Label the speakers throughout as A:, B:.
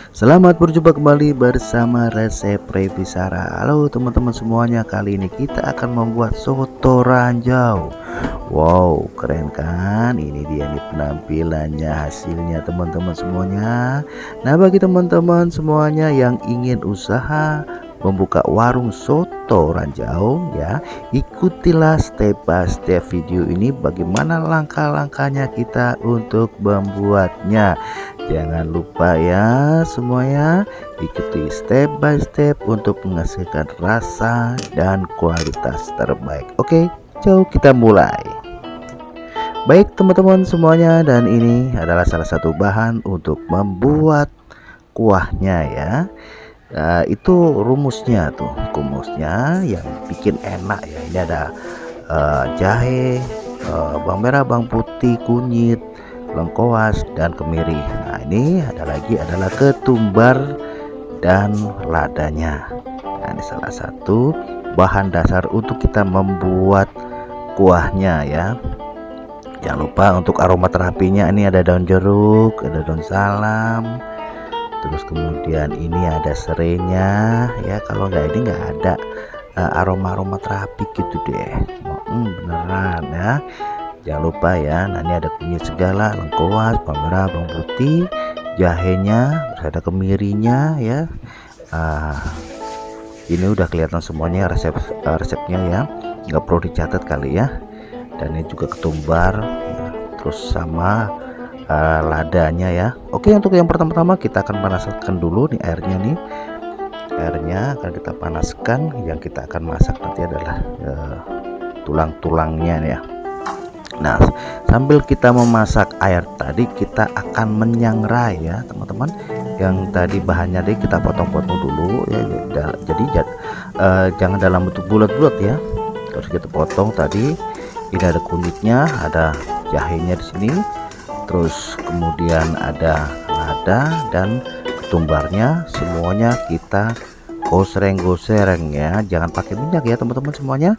A: Selamat berjumpa kembali bersama resep Revisara. Halo teman-teman semuanya, kali ini kita akan membuat soto ranjau. Wow, keren kan? Ini dia nih penampilannya, hasilnya teman-teman semuanya. Nah, bagi teman-teman semuanya yang ingin usaha membuka warung soto ranjau ya, ikutilah step by step video ini bagaimana langkah-langkahnya kita untuk membuatnya. Jangan lupa ya semuanya, ikuti step by step untuk menghasilkan rasa dan kualitas terbaik. Oke, jauh kita mulai. Baik teman-teman semuanya, dan ini adalah salah satu bahan untuk membuat kuahnya ya. Itu rumusnya yang bikin enak ya. Ini ada jahe, bawang merah, bawang putih, kunyit, lengkoas, dan kemiri. Nah, ini adalah ketumbar dan ladanya. Nah, ini salah satu bahan dasar untuk kita membuat kuahnya ya. Jangan lupa untuk aroma terapinya, ini ada daun jeruk, ada daun salam, terus kemudian ini ada serainya ya. Kalau nggak ini nggak ada aroma terapi gitu deh. Beneran ya. Jangan lupa ya. Nah, ini ada kunyit segala, lengkoas, bawang merah, bawang putih, jahenya, terus ada kemirinya ya. Ini udah kelihatan semuanya resepnya ya, nggak perlu dicatat kali ya. Dan ini juga ketumbar ya, terus sama ladanya ya. Oke, untuk yang pertama-tama kita akan panaskan dulu nih airnya akan kita panaskan. Yang kita akan masak nanti adalah tulang-tulangnya ya. Nah, sambil kita memasak air tadi, kita akan menyangrai ya teman-teman. Yang tadi bahannya deh kita potong-potong dulu ya. Jadi jangan dalam bentuk bulat-bulat ya. Terus kita potong tadi. Ini ada kunyitnya, ada jahenya di sini. Terus kemudian ada lada dan ketumbarnya, semuanya kita gosreng ya. Jangan pakai minyak ya teman-teman semuanya.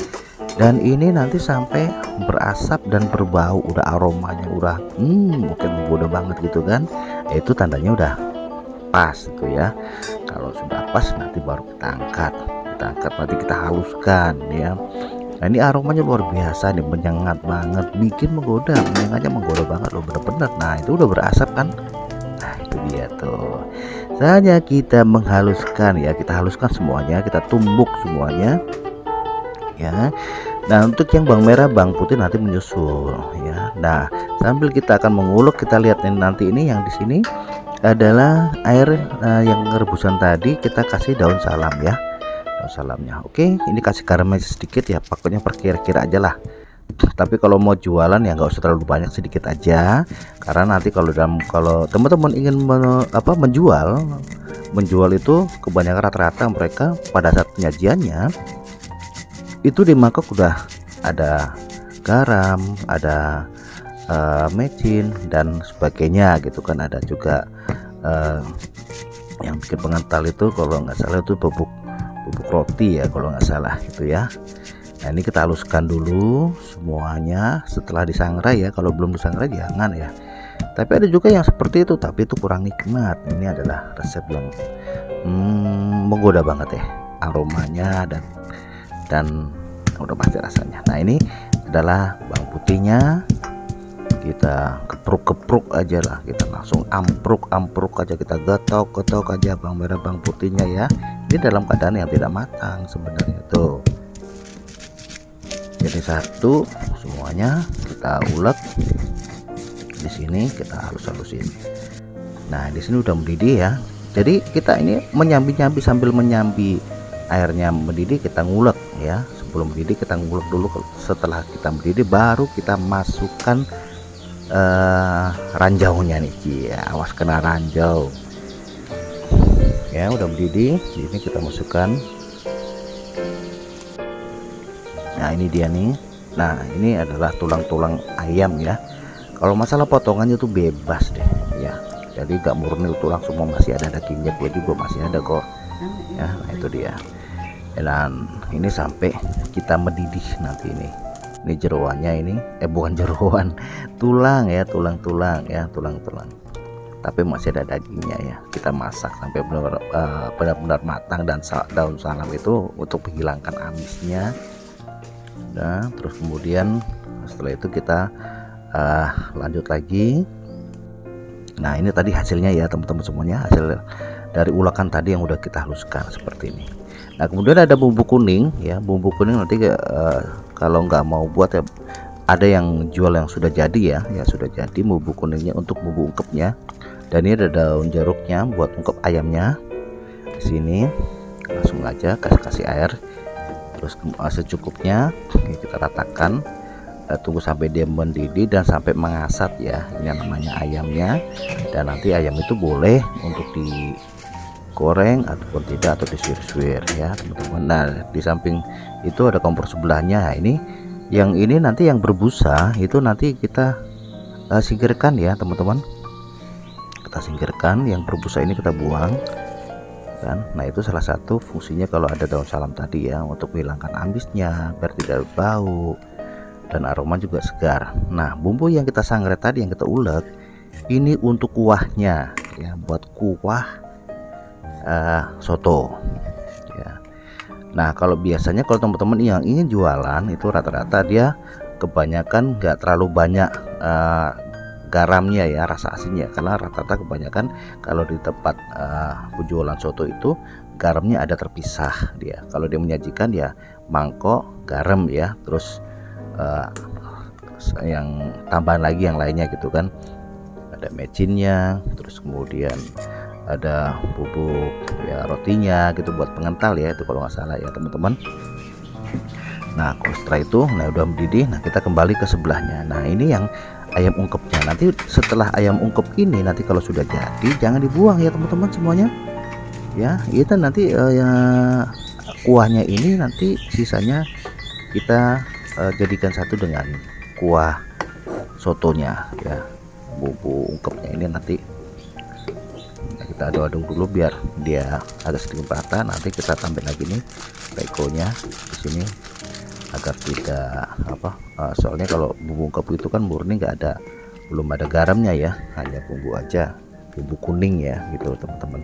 A: Dan ini nanti sampai berasap dan berbau, udah aromanya udah mungkin menggoda banget gitu kan. Itu tandanya udah pas gitu ya. Kalau sudah pas nanti baru kita angkat nanti kita haluskan ya. Nah, ini aromanya luar biasa nih, menyengat banget, bikin menggoda, menyengatnya menggoda banget loh, bener-bener. Nah, itu udah berasap kan. Nah, itu dia tuh. Saatnya kita menghaluskan ya, kita haluskan semuanya, kita tumbuk semuanya ya. Nah, untuk yang bawang merah, bawang putih nanti menyusul ya. Nah, sambil kita akan mengulek, kita lihat nanti ini yang di sini adalah air yang rebusan tadi, kita kasih daun salam ya. Salamnya oke, ini kasih garamnya sedikit ya, pokoknya perkira-kira aja lah. Tapi kalau mau jualan ya nggak usah terlalu banyak, sedikit aja, karena nanti kalau teman-teman ingin menjual itu kebanyakan rata-rata mereka pada saat penyajiannya itu di mangkok udah ada garam, ada mecin dan sebagainya gitu kan. Ada juga yang bikin pengental itu kalau nggak salah itu bubuk roti ya kalau nggak salah gitu ya. Nah, ini kita haluskan dulu semuanya setelah disangrai ya. Kalau belum disangrai jangan ya. Tapi ada juga yang seperti itu, tapi itu kurang nikmat. Ini adalah resep yang menggoda banget ya aromanya dan udah pasti rasanya. Nah, ini adalah bawang putihnya, kita kepruk aja lah, kita langsung ampruk aja, kita getok aja bawang merah bawang putihnya ya. Ini dalam keadaan yang tidak matang sebenarnya tuh. Jadi satu semuanya kita ulek. Di sini kita halus-halusin. Nah, di sini udah mendidih ya. Jadi kita ini menyambi sambil menyambi airnya mendidih, kita ngulek ya. Sebelum mendidih kita ngulek dulu. Setelah kita mendidih baru kita masukkan ranjaunya nih ya. Awas kena ranjau ya. Udah mendidih, ini kita masukkan. Nah, ini dia nih. Nah, ini adalah tulang-tulang ayam ya. Kalau masalah potongannya tuh bebas deh ya, jadi gak murni tulang semua, masih ada dagingnya, gue juga masih ada kok ya. Nah, itu dia. Dan ini sampai kita mendidih nanti ini jeroannya ini bukan jeroan, tulang ya, tulang ya, tulang tapi masih ada dagingnya ya. Kita masak sampai benar-benar matang, dan daun salam itu untuk menghilangkan amisnya. Nah, terus kemudian setelah itu kita lanjut lagi. Nah, ini tadi hasilnya ya teman-teman semuanya, hasil dari ulakan tadi yang udah kita haluskan seperti ini. Nah, kemudian ada bumbu kuning ya. Bumbu kuning nanti kalau nggak mau buat ya, ada yang jual yang sudah jadi ya, sudah jadi bumbu kuningnya untuk bumbu ungkepnya. Dan ini ada daun jeruknya buat ungkep ayamnya. Di sini langsung aja kasih air, terus secukupnya kita ratakan. Tunggu sampai dia mendidih dan sampai mengasat ya, ini namanya ayamnya. Dan nanti ayam itu boleh untuk digoreng ataupun tidak, atau disuir-suir ya teman-teman. Nah, di samping itu ada kompor sebelahnya. Nah, ini nanti yang berbusa itu nanti kita singkirkan ya teman-teman. Kita singkirkan, yang berbusa ini kita buang kan. Nah, itu salah satu fungsinya kalau ada daun salam tadi ya, untuk menghilangkan amisnya biar tidak bau dan aroma juga segar. Nah, bumbu yang kita sangrai tadi, yang kita ulek, ini untuk kuahnya ya, buat kuah soto ya. Nah, kalau biasanya kalau teman-teman yang ingin jualan itu rata-rata dia kebanyakan nggak terlalu banyak garamnya ya, rasa asinnya, karena rata-rata kebanyakan kalau di tempat penjualan soto itu garamnya ada terpisah dia. Kalau dia menyajikan ya mangkok garam ya, terus yang tambahan lagi yang lainnya gitu kan, ada mecinnya, terus kemudian ada bubuk ya rotinya gitu buat pengental ya, itu kalau nggak salah ya teman-teman. Nah, setelah itu udah mendidih. Nah, kita kembali ke sebelahnya. Nah, ini yang ayam ungkepnya. Nanti setelah ayam ungkep ini, nanti kalau sudah jadi jangan dibuang ya teman-teman semuanya ya. Itu nanti ya kuahnya ini nanti sisanya kita jadikan satu dengan kuah sotonya ya. Bumbu ungkepnya ini nanti kita aduk-aduk dulu biar dia agak sedikit rata. Nanti kita tambah lagi nih pekonya di sini agar tidak soalnya kalau bumbu ungkep itu kan murni, belum ada garamnya ya, hanya bumbu aja, bumbu kuning ya gitu teman-teman.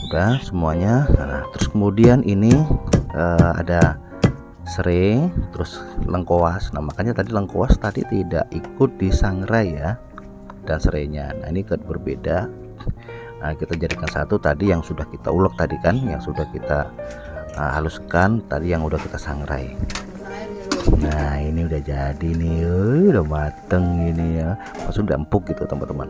A: Udah semuanya. Nah, terus kemudian ini ada serai, terus lengkoas. Nah, makanya tadi lengkoas tadi tidak ikut disangrai ya, dan serainya. Nah, ini berbeda. Nah, kita jadikan satu tadi yang sudah kita ulek tadi kan, yang sudah kita haluskan tadi, yang udah kita sangrai. Nah, ini udah jadi nih, udah mateng ini ya, maksudnya udah empuk gitu teman-teman.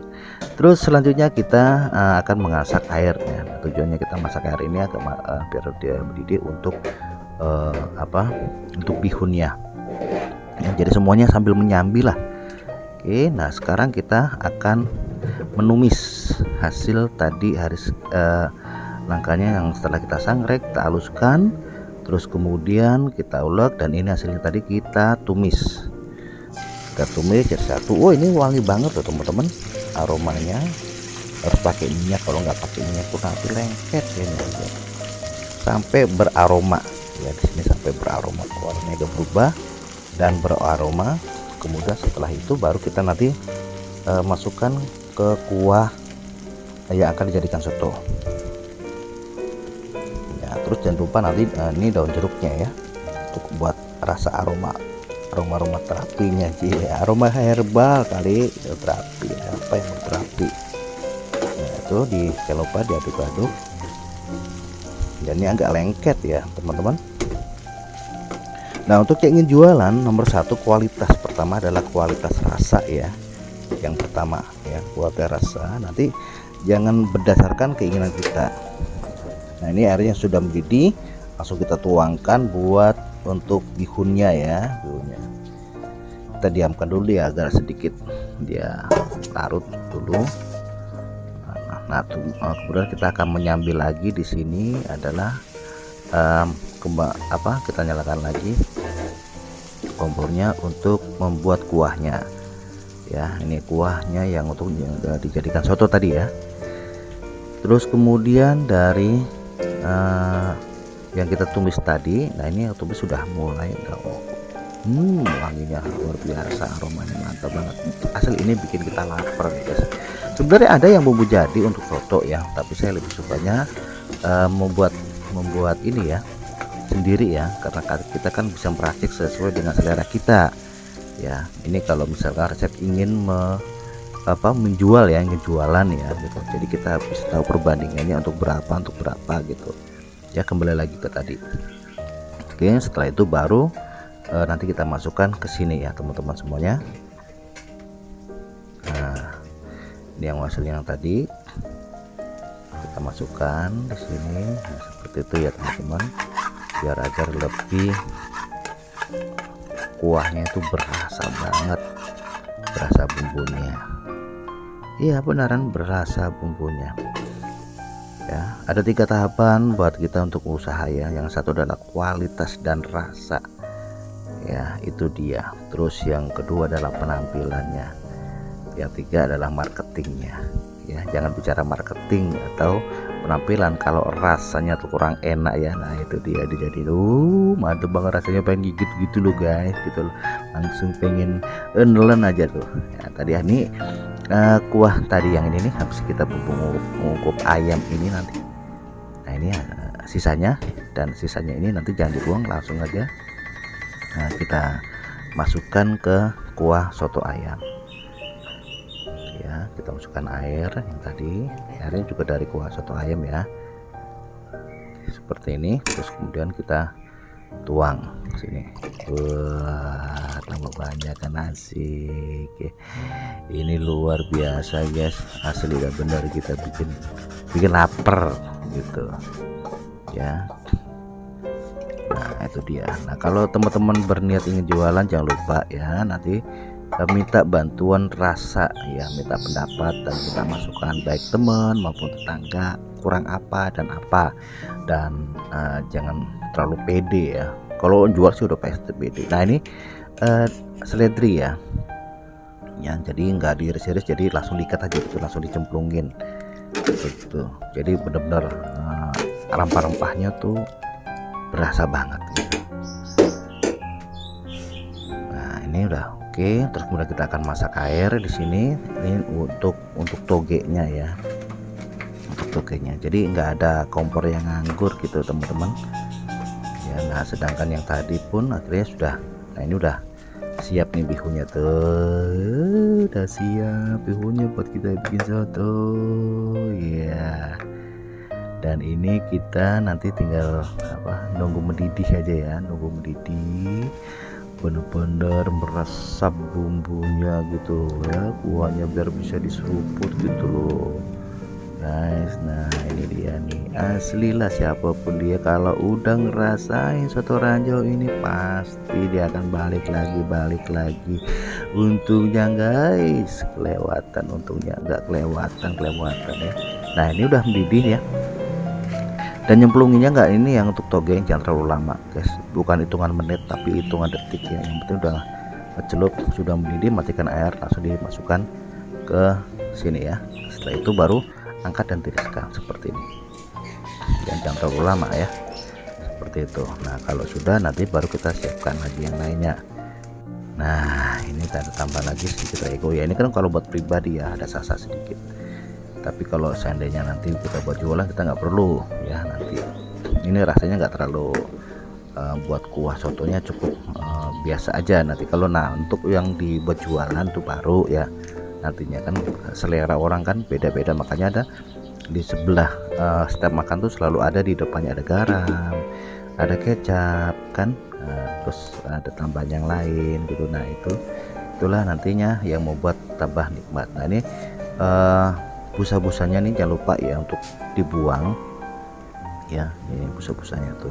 A: Terus selanjutnya kita akan mengasak airnya. Nah, tujuannya kita masak air ini agak biar dia mendidih untuk untuk bihunnya ya, jadi semuanya sambil menyambi lah. Oke, nah sekarang kita akan menumis hasil tadi langkahnya yang setelah kita sangrai, kita haluskan, terus kemudian kita ulek, dan ini hasilnya tadi kita tumis. Kita tumis jadi satu. Oh, ini wangi banget loh teman-teman, aromanya. Harus pakai minyak, kalau nggak pakai minyak pun nanti lengket ya, sampai beraroma ya. Di sini sampai beraroma, warnanya udah berubah dan beraroma. Kemudian setelah itu baru kita nanti masukkan ke kuah yang akan dijadikan soto ya. Terus jangan lupa nanti ini daun jeruknya ya, untuk buat rasa aroma terapinya sih ya. Aroma herbal kali terapi, apa yang terapi. Nah, itu jangan lupa diaduk-aduk, dan ini agak lengket ya teman-teman. Nah, untuk yang ingin jualan, nomor satu kualitas. Pertama adalah kualitas rasa ya. Yang pertama ya, kualitas rasa. Nanti jangan berdasarkan keinginan kita. Nah, ini airnya sudah mendidih, langsung kita tuangkan buat untuk bihunnya ya. Bihunnya kita diamkan dulu ya, agar sedikit dia larut dulu. Nah, kemudian kita akan menyambil lagi. Di sini adalah kita nyalakan lagi kompornya untuk membuat kuahnya ya. Ini kuahnya yang untuk dijadikan soto tadi ya. Terus kemudian dari yang kita tumis tadi, nah ini yang tumis sudah mulai Wanginya luar biasa, aromanya mantap banget. Asli ini bikin kita lapar guys. Sebenarnya ada yang bumbu jadi untuk soto ya, tapi saya lebih sukanya membuat ini ya sendiri ya, karena kita kan bisa meracik sesuai dengan selera kita ya. Ini kalau misalkan resep ingin menjual ya, ngejualan ya gitu, jadi kita bisa tahu perbandingannya untuk berapa gitu ya. Kembali lagi ke tadi. Oke, setelah itu baru nanti kita masukkan ke sini ya teman-teman semuanya. Nah, ini yang hasil yang tadi kita masukkan di sini. Nah, seperti itu ya teman-teman, biar agar lebih kuahnya itu berasa banget, berasa bumbunya. Iya beneran berasa bumbunya ya. Ada 3 tahapan buat kita untuk usaha ya. Yang satu adalah kualitas dan rasa ya, itu dia. Terus yang kedua adalah penampilannya, yang tiga adalah marketingnya ya. Jangan bicara marketing atau penampilan kalau rasanya tuh kurang enak ya. Nah itu dia dijadiin mantep banget rasanya, pengen gigit gitu loh guys gitu loh. Langsung pengen nelen aja tuh ya. Tadi ini kuah tadi yang ini nih habis kita mengungkup ayam ini nanti. Nah ini sisanya, dan sisanya ini nanti jangan dibuang, langsung aja kita masukkan ke kuah soto ayam ya. Kita masukkan air yang tadi, airnya juga dari kuah soto ayam ya, seperti ini. Terus kemudian kita tuang sini. Wah, tambah banyak kan, asik. Ini luar biasa guys, asli udah bener kita bikin lapar gitu ya. Nah itu dia. Nah kalau teman-teman berniat ingin jualan, jangan lupa ya nanti minta bantuan rasa ya, minta pendapat dan kita masukkan baik teman maupun tetangga kurang apa dan apa, dan jangan terlalu pede ya. Kalau jual sih udah pasti pede. Nah ini seledri ya, jadi nggak diiris-iris, jadi langsung diikat aja gitu, langsung dicemplungin gitu. Jadi benar-benar rempah-rempahnya tuh berasa banget gitu. Nah ini udah oke. Terus kemudian kita akan masak air di sini. Ini untuk togenya ya, untuk togenya. Jadi nggak ada kompor yang nganggur gitu teman-teman ya. Nah sedangkan yang tadi pun akhirnya sudah, nah ini udah siap nih bihunnya tuh, udah siap bihunnya buat kita bikin soto ya. Dan ini kita nanti tinggal nunggu mendidih aja ya, nunggu mendidih bener-bener meresap bumbunya gitu ya, kuahnya biar bisa diseruput gitu loh guys. Nah ini dia nih, asli lah siapapun dia kalau udah ngerasain soto ranjau ini pasti dia akan balik lagi. Untungnya guys kelewatan, untungnya nggak kelewatan ya. Nah ini udah mendidih ya, dan nyemplunginnya nggak ini yang untuk toge jangan terlalu lama guys, bukan hitungan menit tapi hitungan detik ya. Yang penting udah celup, sudah mendidih, matikan air, langsung dimasukkan ke sini ya. Setelah itu baru angkat dan tiriskan seperti ini, dan jangan terlalu lama ya, seperti itu. Nah kalau sudah nanti baru kita siapkan lagi yang lainnya. Nah ini kita tambah lagi sedikit rego ya, ini kan kalau buat pribadi ya ada sasa sedikit, tapi kalau seandainya nanti kita buat jualan kita nggak perlu ya. Nanti ini rasanya nggak terlalu buat kuah sotonya cukup biasa aja nanti. Kalau untuk yang dibuat jualan tuh baru ya, nantinya kan selera orang kan beda-beda, makanya ada di sebelah setiap makan tuh selalu ada di depannya ada garam, ada kecap kan, terus ada tambahan yang lain gitu. Nah itulah nantinya yang membuat tambah nikmat. Nah ini busa-busanya nih jangan lupa ya untuk dibuang ya. Ini busa-busanya tuh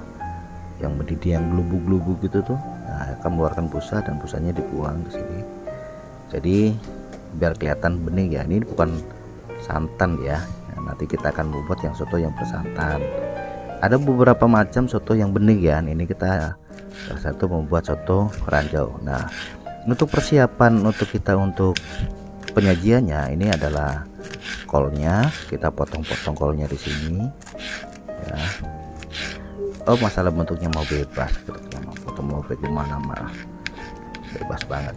A: yang mendidih, yang gelubuk-gelubuk gitu tuh, nah akan mengeluarkan busa dan busanya dibuang di sini. Jadi biar kelihatan bening ya, ini bukan santan ya. Nah, nanti kita akan membuat yang soto yang bersantan. Ada beberapa macam soto yang bening ya. Ini kita salah satu membuat soto ranjau. Nah untuk persiapan untuk penyajiannya ini adalah kolnya, kita potong-potong kolnya di sini ya. Oh masalah bentuknya mau bebas, kita mau potong mau bagaimana mah bebas banget.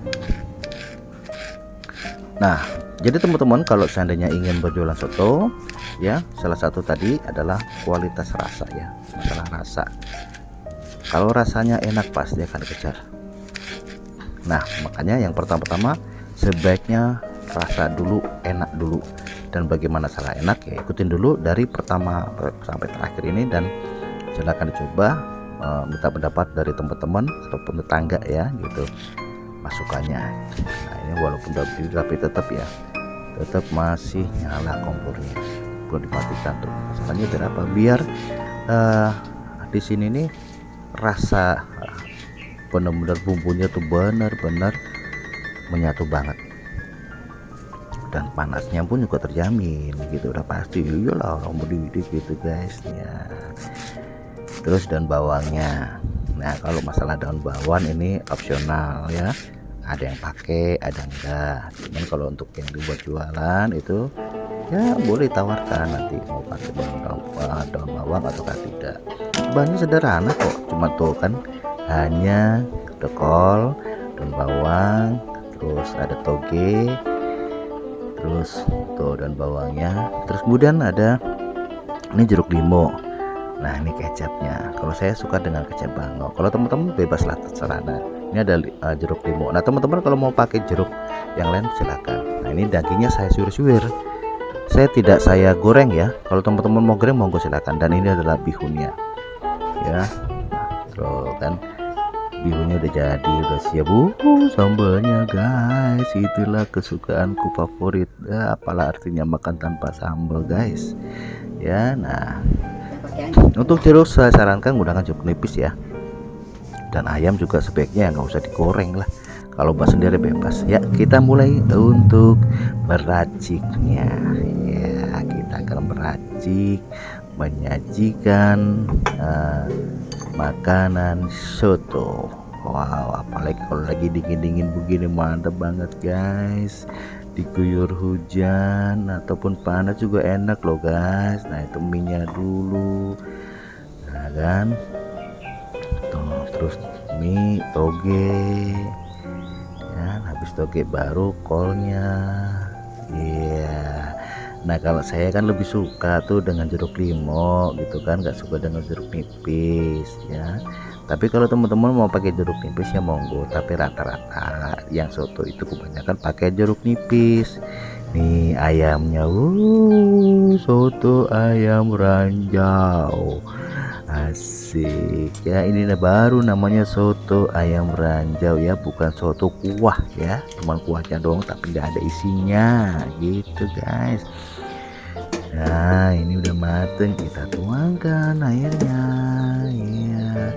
A: Nah, jadi teman-teman kalau seandainya ingin berjualan soto ya, salah satu tadi adalah kualitas rasa ya, masalah rasa. Kalau rasanya enak pasti akan dikejar. Nah, makanya yang pertama-tama sebaiknya rasa dulu, enak dulu. Dan bagaimana cara enak ya, ikutin dulu dari pertama sampai terakhir ini, dan silahkan dicoba. Minta pendapat dari teman-teman ataupun tetangga ya gitu masukannya. Nah, ini walaupun udah berdiri tapi tetap ya, tetap masih nyala kompornya, belum dimatikan tuh. Masalahnya biar apa? Biar di sini nih rasa benar-benar bumbunya tuh benar-benar menyatu banget, dan panasnya pun juga terjamin gitu, udah pasti. Iyalah orang berdiri gitu guys ya. Terus daun bawangnya, nah kalau masalah daun bawang ini opsional ya, ada yang pakai ada enggak. Cuman kalau untuk yang dibuat jualan itu ya boleh tawarkan nanti mau pakai daun bawang atau tidak. Bahannya sederhana kok, cuma tuh kan hanya dekol, daun bawang, terus ada toge, terus tuh daun bawangnya, terus kemudian ada ini jeruk limau. Nah ini kecapnya, kalau saya suka dengan kecap bangau, kalau teman-teman bebas lah terserah. Nah ini ada jeruk limau. Nah teman-teman kalau mau pakai jeruk yang lain silakan. Nah ini dagingnya saya suwir-suwir, saya goreng ya. Kalau teman-teman mau goreng monggo silakan. Dan ini adalah bihunnya ya. Nah, tuh kan bihunnya udah jadi, udah siap. Sambalnya guys, itulah kesukaanku favorit. Apalah artinya makan tanpa sambal guys ya. Nah untuk jeruk saya sarankan menggunakan jeruk nipis ya, dan ayam juga sebaiknya nggak usah digoreng lah, kalau buat sendiri bebas ya. Kita mulai untuk meraciknya ya. Kita akan meracik, menyajikan makanan soto. Wow, apalagi kalau lagi dingin-dingin begini mantap banget guys, diguyur hujan ataupun panas juga enak loh guys. Nah itu minyak dulu, nah kan tuh, terus mie toge ya, habis toge baru kolnya iya. Nah kalau saya kan lebih suka tuh dengan jeruk limau gitu kan, nggak suka dengan jeruk nipis ya. Tapi kalau teman-teman mau pakai jeruk nipis ya monggo, tapi rata-rata yang soto itu kebanyakan pakai jeruk nipis. Nih ayamnya, soto ayam ranjau, asik ya. Ini baru namanya soto ayam ranjau ya, bukan soto kuah ya, cuman kuahnya doang tapi nggak ada isinya gitu guys. Nah ini udah mateng, kita tuangkan airnya ya.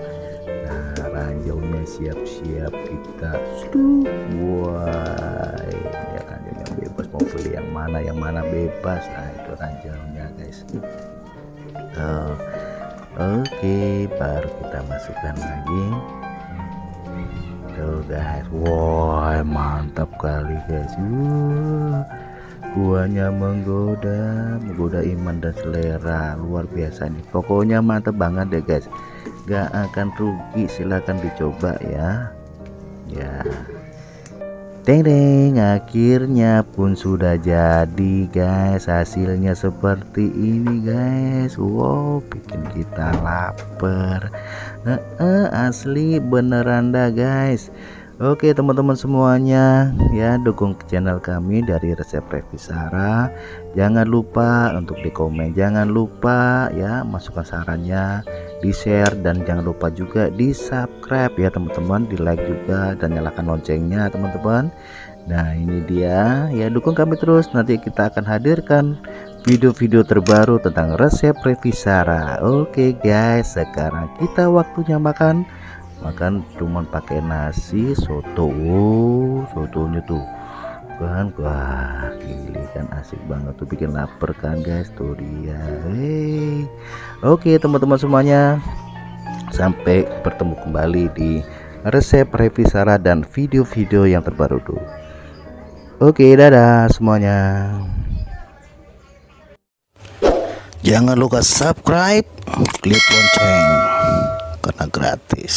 A: Nah ranjaunya siap-siap kita buat ya. Ranjaunya bebas, mau pilih yang mana bebas. Nah itu ranjaunya guys. Oke, baru kita masukkan lagi tuh guys. Wah mantap kali guys. Kuahnya menggoda iman dan selera, luar biasa nih. Pokoknya mantap banget deh guys, gak akan rugi. Silahkan dicoba ya. Teng, akhirnya pun sudah jadi guys. Hasilnya seperti ini guys. Wow, bikin kita lapar. Asli beneran dah guys. Oke teman-teman semuanya ya, dukung channel kami dari Resep Revisara. Jangan lupa untuk di komen, jangan lupa ya masukkan sarannya, di share, dan jangan lupa juga di subscribe ya teman-teman, di like juga dan nyalakan loncengnya teman-teman. Nah ini dia ya, dukung kami terus, nanti kita akan hadirkan video-video terbaru tentang Resep Revisara. Oke guys, sekarang kita waktunya makan cuman pakai nasi soto. Sotonya tuh kan, wah gili kan, asik banget tuh, bikin lapar kan guys. Tuh dia. Oke teman-teman semuanya, sampai bertemu kembali di Resep Revisara dan video-video yang terbaru tuh. Oke, dadah semuanya. Jangan lupa subscribe, klik lonceng karena gratis.